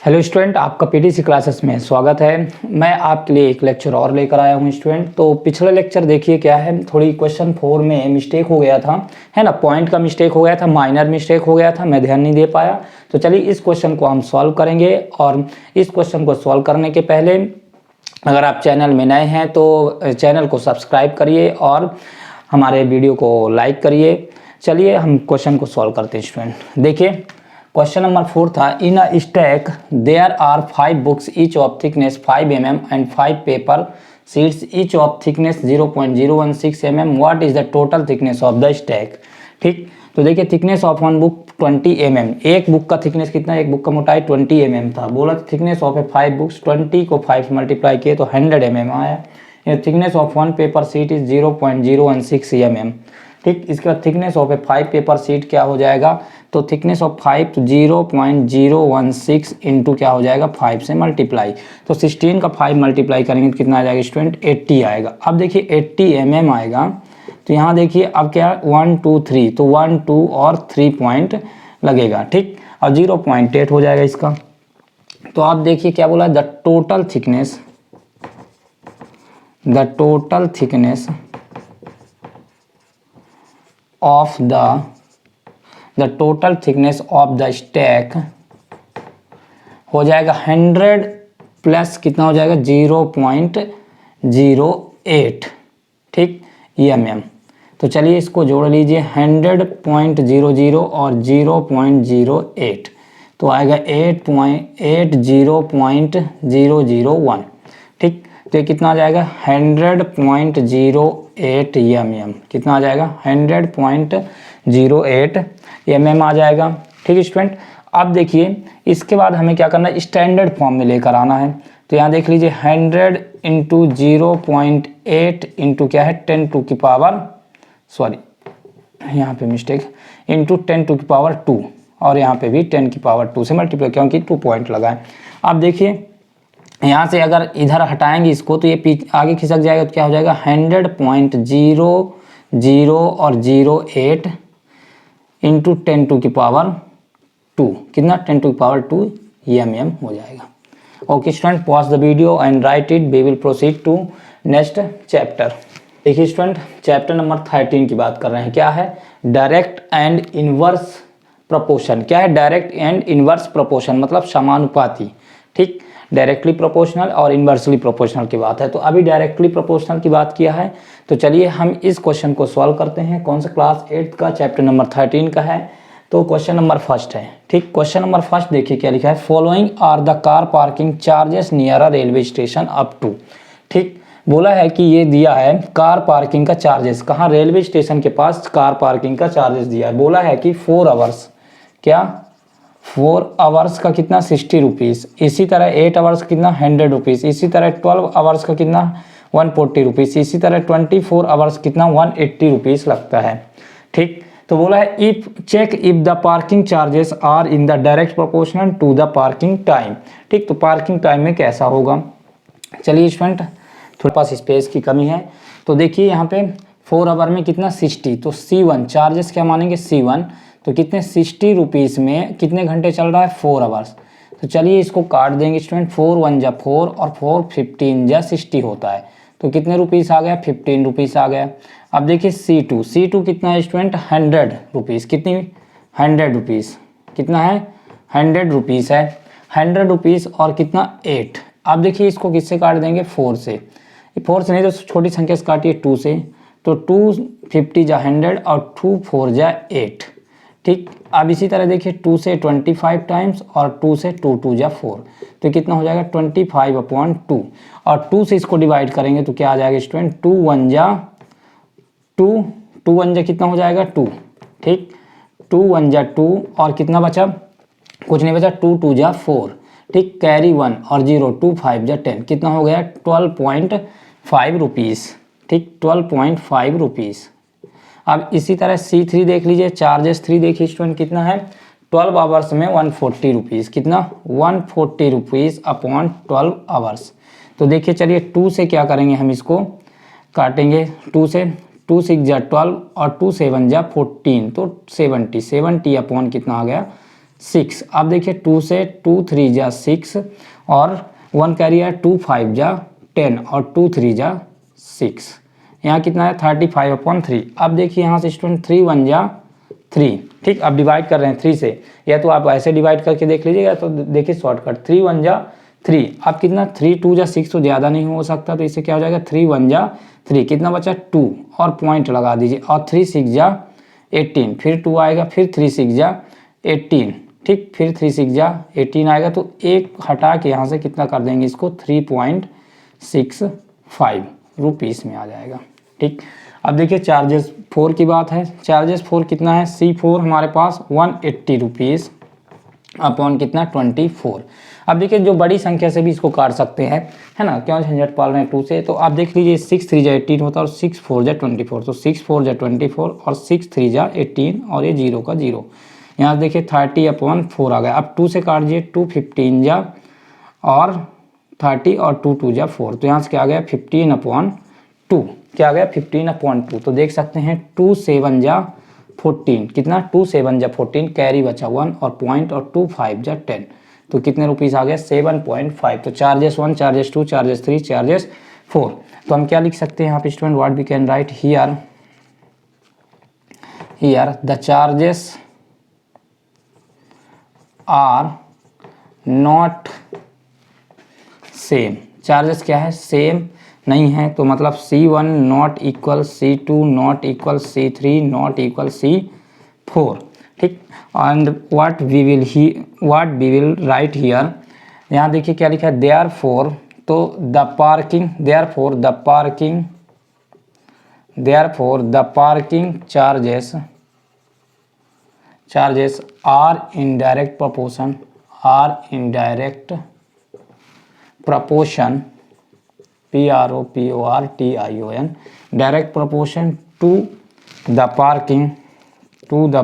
Hello student, आपका PTC classes में स्वागत है। मैं आपके लिए एक लेक्चर और लेकर आया हूं स्टूडेंट। तो पिछला लेक्चर देखिए क्या है, थोड़ी क्वेश्चन 4 में मिस्टेक हो गया था, है ना। पॉइंट का मिस्टेक हो गया था, माइनर मिस्टेक हो गया था, मैं ध्यान नहीं दे पाया। तो चलिए इस क्वेश्चन को हम सॉल्व करेंगे। और इस क्वेश्चन को सॉल्व करने के पहले अगर आप चैनल में नए हैं तो चैनल को सब्सक्राइब करिए और हमारे वीडियो को लाइक करिए। चलिए हम क्वेश्चन को सॉल्व करते हैं स्टूडेंट। देखिए क्वेश्चन नंबर 4 था, in a stack there are 5 books each of thickness 5 mm and 5 paper sheets each of thickness 0.016 mm। What is the total thickness of the stack. ठीक, तो देखिए thickness of one book 20 mm। एक book का थिकनेस कितना, एक book का मोटाई 20 mm था। बोला थिकनेस ऑफ ए 5 बुक्स, 20 को 5 से मल्टीप्लाई किए तो 100 mm आया। Thickness of one paper sheet is 0.016 mm। ठीक, इसके बाद thickness of A 5 paper sheet क्या हो जाएगा, तो थिकनेस ऑफ 5 तो 0.016 इंटू क्या हो जाएगा 5 से मल्टीप्लाई। तो 16 का 5 मल्टीप्लाई करेंगे तो कितना आ जाएगा स्टूडेंट, 80 आएगा। अब देखिए 80 mm आएगा। तो यहाँ देखिए अब क्या 1 2 3, तो 1 2 और 3 पॉइंट लगेगा। ठीक, और 0.8 हो जाएगा इसका। तो आप देखिए क्या बोला, the total thickness of the total thickness of the stack हो जाएगा 100 प्लस कितना हो जाएगा 0.08। ठीक, mm। तो चलिए इसको जोड़ लीजिए, 100.00 और 0.08 तो आएगा 8.001। ठीक, तो ये कितना आ जाएगा 100.08 mm। कितना आ जाएगा 100.08 mm आ जाएगा। ठीक है स्टूडेंट, अब देखिए इसके बाद हमें क्या करना है, स्टैंडर्ड फॉर्म में लेकर आना है। तो यहाँ देख लीजिए 100 इंटू 0.8 इंटू क्या है 10 टू की पावर, सॉरी यहाँ पे मिस्टेक, इंटू 10 टू की पावर 2 और यहाँ पे भी 10 की पावर 2 से मल्टीप्लाई क्योंकि 2 पॉइंट लगा है। अब देखिए यहाँ से अगर इधर हटाएंगे इसको तो ये आगे खिसक जाएगा, तो क्या हो जाएगा 100.00 और 08 इंटू 10 टू की पावर 2, कितना 10 टू की पावर 2 mm हो जाएगा। Okay student, pause the video and write it, we will proceed to next chapter. देखिए स्टूडेंट, चैप्टर नंबर 13 की बात कर रहे हैं। क्या है, डायरेक्ट एंड इनवर्स प्रोपोर्शन। क्या है डायरेक्ट एंड इनवर्स प्रोपोर्शन, मतलब समानुपाती। ठीक, डायरेक्टली प्रोपोर्शनल और इन्वर्सली प्रोपोर्शनल की बात है। तो अभी डायरेक्टली प्रोपोर्शनल की बात किया है, तो चलिए हम इस क्वेश्चन को सॉल्व करते हैं। कौन सा क्लास 8 का, चैप्टर नंबर 13 का है। तो क्वेश्चन नंबर फर्स्ट है। ठीक, क्वेश्चन नंबर फर्स्ट देखिए क्या लिखा है, following are the car parking charges near a railway station up to. ठीक, बोला है कि ये दिया है कार पार्किंग का चार्जेस, कहाँ रेलवे स्टेशन के पास कार पार्किंग का चार्जेस दिया है। बोला है कि 4 आवर्स, क्या 4 आवर्स का कितना 60 रुपीज़, इसी तरह 8 आवर्स कितना 100 रुपीज़, इसी तरह 12 आवर्स का कितना 140 रुपीज़, इसी तरह 24 आवर्स कितना 180 रुपीज़ लगता है। ठीक, तो बोला है if check if the parking charges are in the direct proportional to the parking time. ठीक, तो पार्किंग टाइम में कैसा होगा। चलिए स्टूडेंट, थोड़े पास स्पेस की कमी है। तो देखिए यहाँ पे 4 आवर में कितना 60, तो C1 चार्जेस क्या मानेंगे C1, तो कितने 60 रुपीज़ में कितने घंटे चल रहा है 4 आवर्स। तो चलिए इसको काट देंगे स्टूडेंट, 4 1 जा 4 और 4 15 जा 60 होता है। तो कितने रुपीज़ आ गया 15 रुपीज़ आ गया। अब देखिए C2 कितना है स्टूडेंट 100 रुपीज़, कितनी 100 रुपीज़, कितना है 100 रुपीज़ है, 100 रुपीज़ और कितना 8। अब देखिए इसको किससे काट देंगे 4 से, 4 से नहीं तो छोटी संख्या से काटिए 2 से। तो 2 50 जा 100 और 2 4 जा 8। ठीक, अब इसी तरह देखिए 2 से 25 टाइम्स और 2 से 2 2 जा 4, तो कितना हो जाएगा 25/2 और 2 से इसको डिवाइड करेंगे तो क्या आ जाएगा स्टूडेंट 2 1 जा 2, 2 1 जा कितना हो जाएगा 2। ठीक, 2 1 जा 2 और कितना बचा, कुछ नहीं बचा, 2 2 जा 4। ठीक, कैरी 1 और 0 2 5 जा 10, कितना हो गया 12.5 रुपीज़। ठीक, 12.5 रुपीज़। अब इसी तरह C3 देख लीजिए, चार्जेस 3 देखिए स्टूडेंट कितना है 12 आवर्स में 140 रुपीज़, कितना 140 रुपीज़ अपॉन 12 आवर्स। तो देखिए चलिए 2 से क्या करेंगे, हम इसको काटेंगे 2 से, 2 6 जा 12 और 2 7 जा 14, तो 70 अपॉन कितना आ गया 6। अब देखिए 2 से 2 3 जा 6 और 1 कैरी है 2 5 जा 10 और 2 3 जा 6। यहाँ कितना है 35/3। अब देखिए यहाँ से स्टूडेंट 3 1 जा 3। ठीक, अब डिवाइड कर रहे हैं 3 से, या तो आप ऐसे डिवाइड करके देख लीजिएगा, तो देखिए शॉर्टकट 3 1 जा 3। अब कितना 3 2 जा 6 तो ज़्यादा नहीं हो सकता, तो इससे क्या हो जाएगा 3 1 जा 3। कितना बचा 2 और पॉइंट लगा दीजिए, और 3 6 जा 18, फिर 2 आएगा, फिर 3 6 जा 18। ठीक, फिर 3 6 जा 18 आएगा, तो एक हटा के यहाँ से कितना कर देंगे इसको 3.65 रुपीज़ में आ जाएगा। ठीक, अब देखिए चार्जेस 4 की बात है। चार्जेस 4 कितना है, C4 हमारे पास 180 रुपीज़ अपॉन कितना 24। अब देखिए जो बड़ी संख्या से भी इसको काट सकते हैं, है ना, क्यों झंझट पाल रहे हैं 2 से। तो आप देख लीजिए 6 3 जा 18 होता है और 6 4 जा 24, तो 6 4 जा 24 और 6 3 जा 18 और ये 0 का 0। यहाँ देखिए 30/4 आ गया। अब 2 से काट दीजिए 2 15 जा और 30 और 2 2 जा 4, तो यहाँ से क्या आ गया 15/2। क्या आ गया 15/2। तो देख सकते हैं 2 7 जा 14, कितना 2 7 जा 14, कैरी बचा 1 और पॉइंट, और 2 5 जा 10, तो कितने रुपीस आ गया 7.5। तो चार्जेस 1 चार्जेस 2 चार्जेस 3 चार्जेस 4। तो हम क्या लिख सकते हैं यहाँ पे student, what we can write here the charges are not same. Charges क्या है, सेम नहीं है, तो मतलब C1 not equal C2 not equal C3 not equal C4। ठीक, and what we will write here, यहाँ देखिए क्या लिखा है देयरफॉर। तो the parking charges are in direct proportion PROPORTION direct proportion to the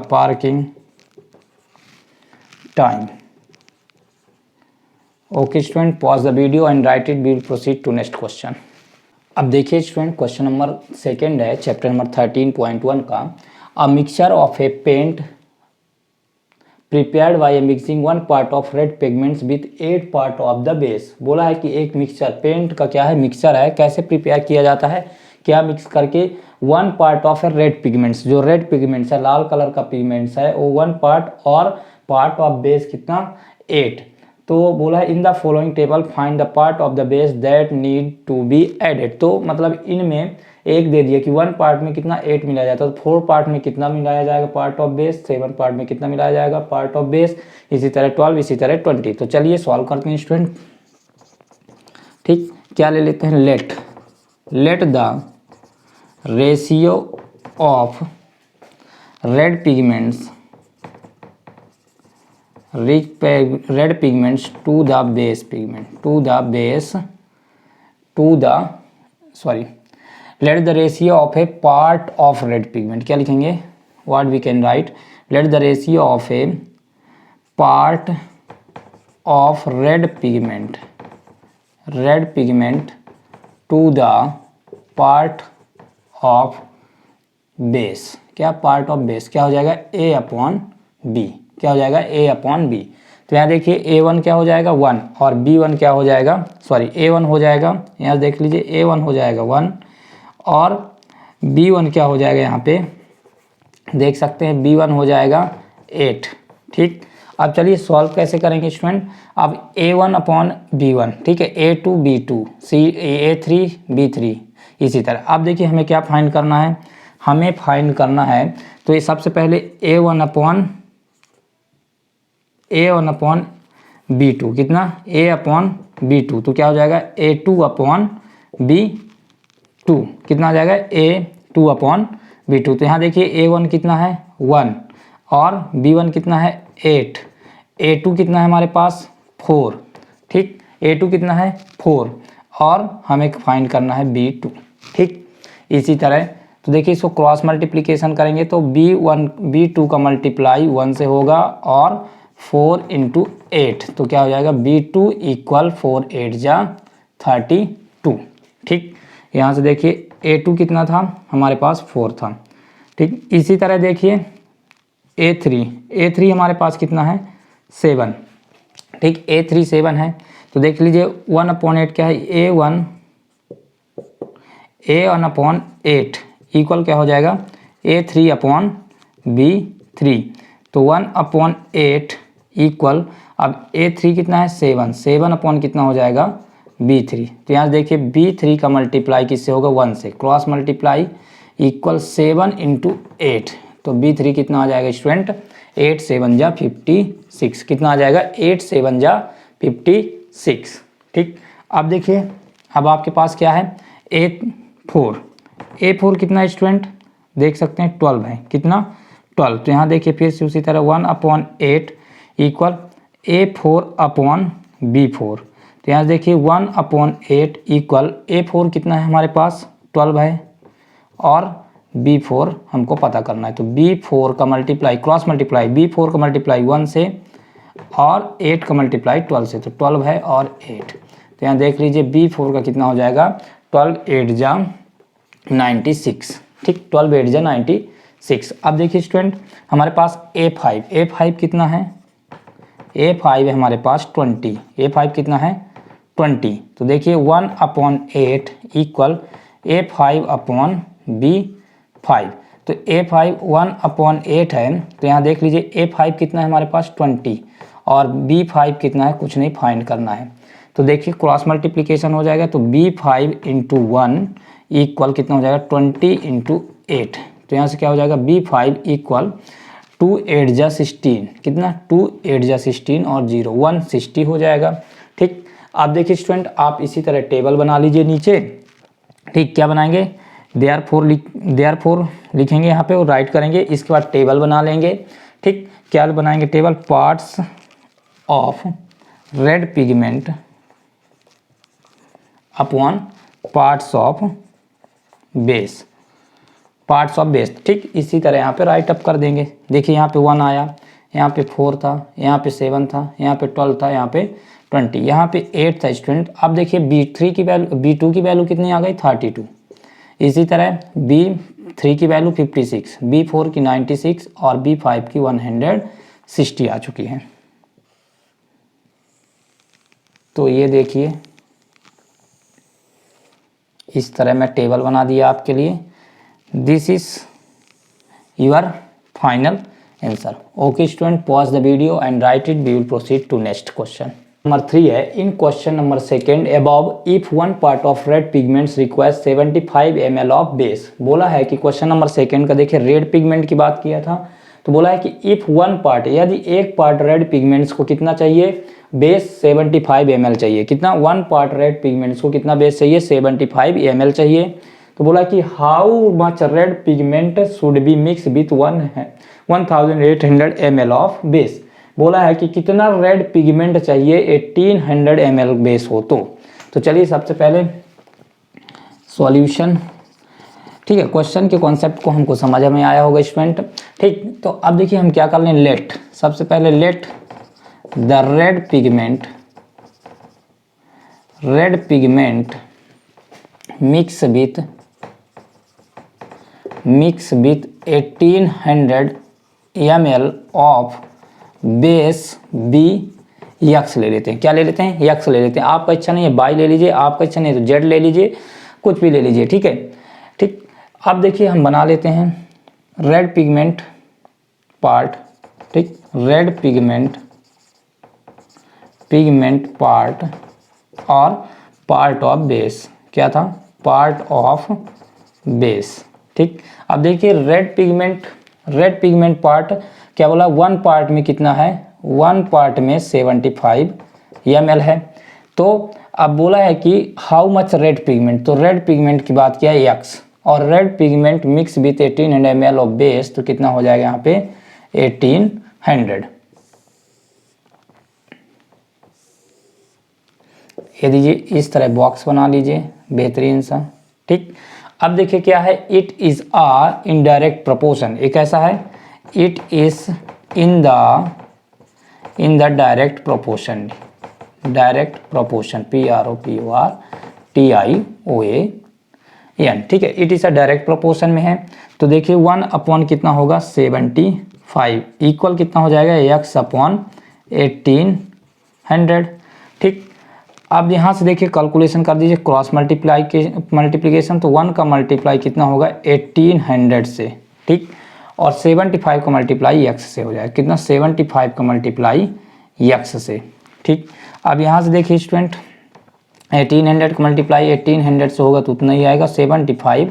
parking time. Okay student, pause the video and write it. We will proceed to next question. अब देखिए student question number 2 है chapter number 13.1 का। A mixture of a paint prepared by mixing 1 part of red pigments with 8 part of the base. बोला है कि एक mixture paint का क्या है, मिक्सचर है, कैसे प्रिपेयर किया जाता है, क्या मिक्स करके 1 part of A red pigments, जो रेड पिगमेंट्स है लाल कलर का पिगमेंट्स है वो 1 पार्ट, और पार्ट ऑफ बेस कितना 8। तो बोला है in the following table find the part of the base that need to be added. तो मतलब इनमें एक दे दिया कि 1 पार्ट में कितना 8 मिलाया जाता है, तो 4 पार्ट में कितना मिलाया जाएगा पार्ट ऑफ बेस, 7 पार्ट में कितना मिलाया जाएगा पार्ट ऑफ बेस, इसी तरह 12, इसी तरह 20। तो चलिए सॉल्व करते हैं स्टूडेंट। ठीक, क्या ले लेते हैं, let the ratio of red pigments to the base let the ratio of a part of red pigment. क्या लिखेंगे, what we can write, let the ratio of a part of red pigment to the part of base. क्या part of base क्या हो जाएगा A/B। क्या हो जाएगा A/B। तो यहाँ देखिए A1 क्या हो जाएगा 1 और B1 क्या हो जाएगा, A1 हो जाएगा, यहाँ देख लीजिए A1 हो जाएगा 1 और B1 क्या हो जाएगा, यहाँ पे देख सकते हैं B1 हो जाएगा 8। ठीक, अब चलिए सॉल्व कैसे करेंगे स्टूडेंट। अब A1/B1, ठीक है, A2 B2 A3 B3, इसी तरह। अब देखिए हमें क्या फाइंड करना है, हमें फाइंड करना है तो ये सबसे पहले A1/B2 कितना A/B2, तो क्या हो जाएगा A2/B2 कितना आ जाएगा A2/B2। तो यहाँ देखिए A1 कितना है 1 और B1 कितना है 8, A2 कितना है हमारे पास 4। ठीक, A2 कितना है 4 और हमें फाइंड करना है B2। ठीक, इसी तरह तो देखिए इसको क्रॉस मल्टीप्लिकेशन करेंगे तो B2 का मल्टीप्लाई 1 से होगा और 4 × 8, तो क्या हो जाएगा B2 = 4 8 जा 32। ठीक, यहाँ से देखिए A2 कितना था हमारे पास 4 था। ठीक, इसी तरह देखिए A3 हमारे पास कितना है 7, ठीक, A3 7 है। तो देख लीजिए 1/8 क्या है, A1/8 इक्वल क्या हो जाएगा, A3/B3। तो 1/8 इक्वल, अब A3 कितना है 7, 7 अपॉन कितना हो जाएगा B3। तो यहाँ देखिए B3 का मल्टीप्लाई किससे होगा, 1 से, क्रॉस मल्टीप्लाई इक्वल 7 × 8। तो B3 कितना आ जाएगा स्टूडेंट, 8 7 जा 56, कितना आ जाएगा 8 7 जा 56, ठीक। अब देखिए अब आपके पास क्या है A4 कितना है स्टूडेंट, देख सकते हैं 12 है, कितना 12। तो यहाँ देखिए फिर से उसी तरह 1/8 इक्वल A4/B4। तो यहाँ देखिए 1/8 इक्वल A4 कितना है हमारे पास 12 है और B4 हमको पता करना है। तो B4 का मल्टीप्लाई क्रॉस मल्टीप्लाई, B4 का मल्टीप्लाई 1 से और 8 का मल्टीप्लाई 12 से, तो 12 है और 8। तो यहाँ देख लीजिए B4 का कितना हो जाएगा, 12 8 जा 96, ठीक, 12 8 जा 96। अब देखिए स्टूडेंट हमारे पास A5 कितना है, A5 है हमारे पास 20, A5 कितना है 20। तो देखिए 1/8 इक्वल A5/B5। तो A5 1/8 है, तो यहाँ देख लीजिए A5 कितना है हमारे पास 20 और B5 कितना है कुछ नहीं, फाइंड करना है। तो देखिए क्रॉस मल्टीप्लिकेशन हो जाएगा, तो B5 × 1 इक्वल कितना हो जाएगा 20 × 8। तो यहाँ से क्या हो जाएगा B5 इक्वल 2 8 जा 16, कितना 2 8 जा 16 और 0 160 हो जाएगा, ठीक। आप देखिए स्टूडेंट आप इसी तरह टेबल बना लीजिए नीचे, ठीक। क्या बनाएंगे, देयरफॉर लिखेंगे यहाँ पे और राइट करेंगे, इसके बाद टेबल बना लेंगे, ठीक। क्या बनाएंगे table, parts of red pigment upon parts of base, ठीक। इसी तरह यहाँ पे राइट अप कर देंगे। देखिए यहाँ पे 1 आया, यहाँ पे 4 था, यहाँ पे 7 था, यहाँ पे 12 था, यहाँ पे 20, यहाँ पे 8 था स्टूडेंट। अब देखिए B2 की वैल्यू कितनी आ गई 32, इसी तरह B3 की वैल्यू 56, B4 की 96 और B5 की 160 आ चुकी है। तो ये देखिए इस तरह मैं टेबल बना दिया आपके लिए। This is your final answer. Okay student, pause the video and write it, we will proceed to next question. Number 3 है, in question number 2 above if one part of red pigments requires 75 ml of base. बोला है कि question number 2 का देखिए red pigment की बात किया था, तो बोला है कि इफ वन पार्ट, यदि एक पार्ट रेड पिगमेंट्स को कितना चाहिए, बेस 75 ml चाहिए, कितना, वन पार्ट रेड पिगमेंट्स को कितना बेस चाहिए 75 ml चाहिए। तो बोला कि how much red pigment should be mix with 1800 ml of base. बोला है कि कितना रेड पिगमेंट चाहिए 1800 ml बेस हो। तो चलिए सबसे पहले सॉल्यूशन, ठीक है, क्वेश्चन के कॉन्सेप्ट को हमको समझ में आया होगा स्टूडेंट, ठीक। तो अब देखिए हम क्या कर लें, लेट, सबसे पहले let the red pigment mix with 1800 ml of base be x ले लेते हैं। क्या ले लेते हैं, यक्स ले लेते हैं। आपका इच्छा नहीं है बाई ले लीजिए, आपका इच्छा नहीं है तो जेड ले लीजिए, कुछ भी ले लीजिए, ठीक है, ठीक। अब देखिए हम बना लेते हैं रेड पिगमेंट पार्ट, ठीक, रेड पिगमेंट पार्ट और पार्ट ऑफ बेस, क्या था, पार्ट ऑफ बेस, ठीक। अब देखिए रेड पिगमेंट पार्ट क्या बोला, वन पार्ट में कितना है, वन पार्ट में 75 ml है। तो अब बोला है कि हाउ मच रेड पिगमेंट, तो रेड पिगमेंट की बात किया है एक्स, और red pigment mix with 1800 ml of base, तो कितना हो जाएगा यहाँ पे 1800। ये दीजिए इस तरह बॉक्स बना लीजिए बेहतरीन सा, ठीक। अब देखिए क्या है, it is a indirect proportion, एक ऐसा है, it is in the direct proportion, PROPORTION, ठीक है, it is a direct proportion में है। तो देखिए 1 अपॉन कितना होगा 75 इक्वल कितना हो जाएगा x अपॉन 1800। ठीक, अब यहाँ से देखिए कैलकुलेशन कर दीजिए क्रॉस मल्टीप्लिकेशन, तो 1 का मल्टीप्लाई कितना होगा 1800 से। ठीक, और 75 का मल्टीप्लाई x से हो जाएगा, कितना 75 का मल्टीप्लाई x से। ठीक, अब यहाँ से देखिए स्टूडेंट 1800 का मल्टीप्लाई 1800 से होगा तो उतना ही आएगा 75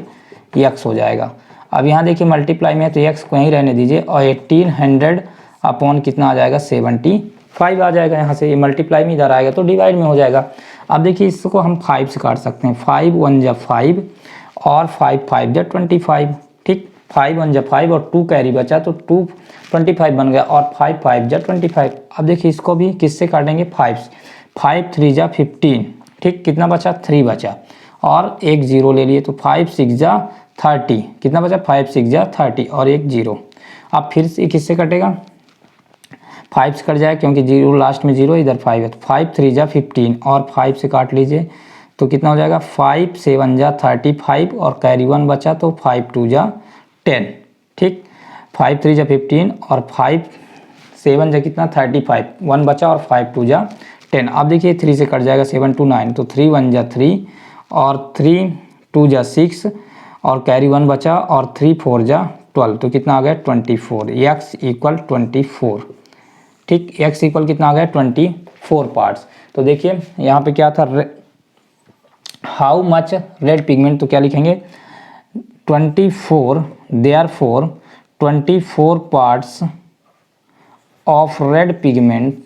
x हो जाएगा। अब यहाँ देखिए मल्टीप्लाई में तो x को यहीं रहने दीजिए और 1800 अपॉन कितना आ जाएगा 75 आ जाएगा। यहाँ से ये मल्टीप्लाई में इधर आएगा तो डिवाइड में हो जाएगा। अब देखिए इसको हम 5 से काट सकते हैं, 5 1 जा 5 और 5 5 जा 25। ठीक, 5 1 जा 5 और 2 कैरी बचा तो 2 25 बन गया और 5 5 जा 25। अब देखिए इसको भी किससे काटेंगे 5 3 जा 15। ठीक, कितना बचा 3 बचा और एक 0 ले लिए तो 5 6 जा 30, कितना बचा 5 6 जा 30 और एक 0। अब फिर से किससे कटेगा 5 से कट जाए क्योंकि 0 लास्ट में 0 इधर 5 है, तो 5 3 जा 15 और 5 से काट लीजिए तो कितना हो जाएगा 5 7 जा 35 और कैरी 1 बचा तो 5 2 जा 10। ठीक, 5 3 जा 15 और 5 7 जा कितना 35, 1 बचा और 5 2 जा 10। अब देखिए 3 से कट जाएगा 7 2 9 तो 3 1 जा 3 और 3 2 जा 6 और कैरी 1 बचा और 3 4 जा 12 तो कितना आ गया 24, x इक्वल 24। ठीक, x इक्वल कितना आ गया 24 पार्ट्स। तो देखिए यहाँ पे क्या था हाउ मच रेड पिगमेंट, तो क्या लिखेंगे 24, therefore 24 parts of red pigment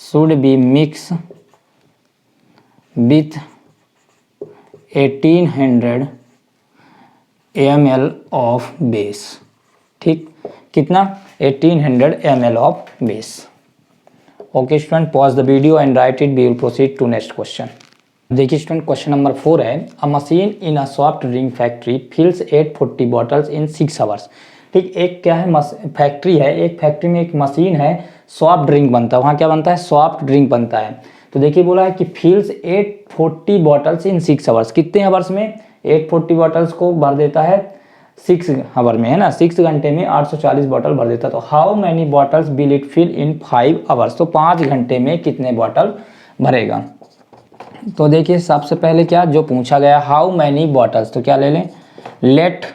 should be mixed with 1800 ml of base। ठीक, कितना 1800 ml of base। Okay student, pause the video and write it, we will proceed to next question. देखिए student question number 4 है, a machine in a soft drink factory fills 840 bottles in 6 hours. ठीक, एक क्या है factory है, एक factory में एक मशीन है, सॉफ्ट ड्रिंक बनता है, वहाँ क्या बनता है सॉफ्ट ड्रिंक बनता है। तो देखिए बोला है कि फिल्स 840 बॉटल्स इन 6 आवर्स, कितने आवर्स में 840 बॉटल्स को भर देता है 6 आवर में, है ना, 6 घंटे में 840 बॉटल भर देता है। तो how many bottles will it fill in 5 hours, तो 5 घंटे में कितने बॉटल भरेगा। तो देखिए सबसे पहले क्या जो पूछा गया हाउ मैनी बॉटल्स, तो क्या ले लें लेट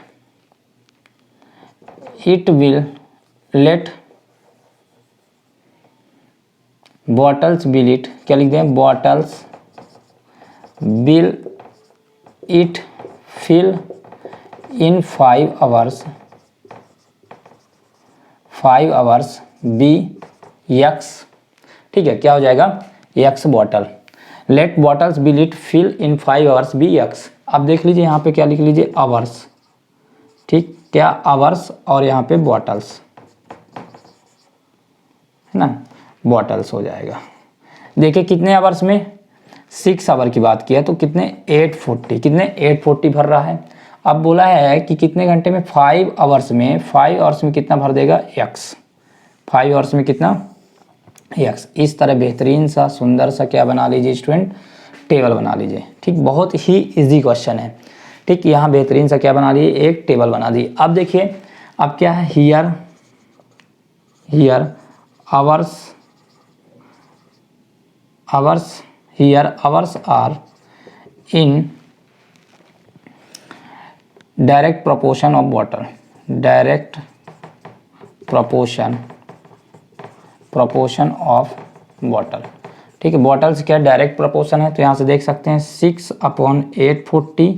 बॉटल्स विल इट, क्या लिख दें bottles will it fill in 5 hours be x. ठीक है, क्या हो जाएगा x bottle, let bottles will it fill in 5 hours be x. अब देख लीजिए यहाँ पे क्या लिख लीजिए आवर्स। ठीक, क्या आवर्स और यहाँ पे बॉटल्स, है ना, बॉटल्स हो जाएगा। देखिए कितने आवर्स में 6 आवर की बात किया तो कितने 840, कितने 840 भर रहा है। अब बोला है कि कितने घंटे में 5 आवर्स में, 5 आवर्स में कितना भर देगा x, 5 आवर्स में कितना x। इस तरह बेहतरीन सा सुंदर सा क्या बना लीजिए स्टूडेंट टेबल बना लीजिए। ठीक, बहुत ही इजी क्वेश्चन है। ठीक, यहाँ बेहतरीन सा क्या बना लिए एक टेबल बना दी। अब देखिए अब क्या है here hours are in direct proportion of water, direct proportion of water. ठीक है, बॉटल्स क्या डायरेक्ट प्रोपोर्शन है, तो यहाँ से देख सकते हैं 6/840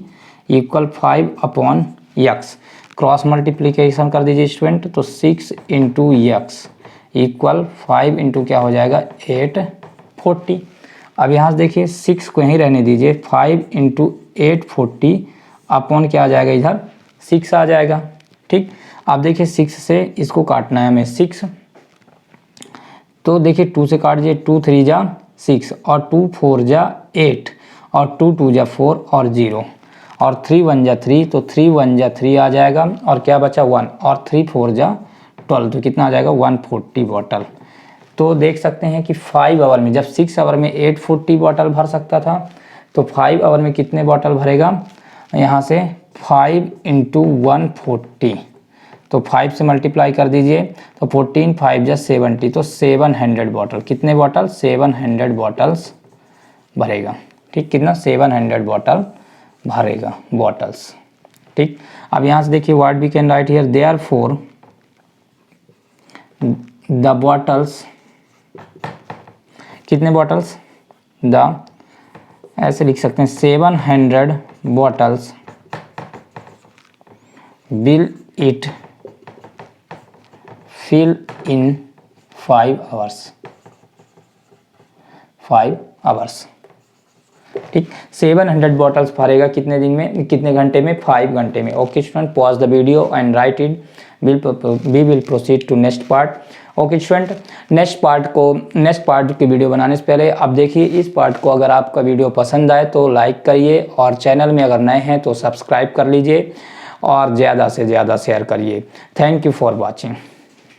इक्वल 5/x। क्रॉस मल्टीप्लीकेशन कर दीजिए स्टूडेंट, तो 6 इंटू x इक्वल 5 इंटू क्या हो जाएगा 840। अब यहाँ से देखिए 6 को यहीं रहने दीजिए, 5 इंटू 840 अपॉन क्या आ जाएगा इधर 6 आ जाएगा। ठीक, अब देखिए 6 से इसको काटना है हमें 6, तो देखिए 2 से काट दीजिए, 2 3 जा 6 और 2 4 जा 8 और 2 2 जा 4 और 0 और 3 1 जा 3, तो 3 1 जा 3 आ जाएगा और क्या बचा 1 और 3 4 जा 12, तो कितना आ जाएगा 140 बॉटल। तो देख सकते हैं कि 5 आवर में, जब 6 आवर में 840 बॉटल भर सकता था तो 5 आवर में कितने बॉटल भरेगा, यहाँ से 5 इंटू 140, तो 5 से मल्टीप्लाई कर दीजिए, तो 14 5 जा 70, तो 700 बॉटल, कितने बॉटल, 700 बॉटल्स भरेगा। ठीक, कितना, 700 बॉटल भरेगा, बॉटल्स। ठीक, अब यहाँ से देखिए what we can write here, therefore the bottles, कितने बॉटल्स, द, ऐसे लिख सकते हैं 700 bottles will it fill in 5 hours, 5 hours. ठीक, 700 बॉटल्स भरेगा कितने दिन में, कितने घंटे में, 5 घंटे में। Okay student, pause the video and write it, we will proceed to next part. Okay student, next part की वीडियो बनाने से पहले अब देखिए इस पार्ट को, अगर आपका वीडियो पसंद आए तो लाइक करिए, और चैनल में अगर नए हैं तो सब्सक्राइब कर लीजिए, और ज़्यादा से ज़्यादा शेयर करिए। Thank you for watching.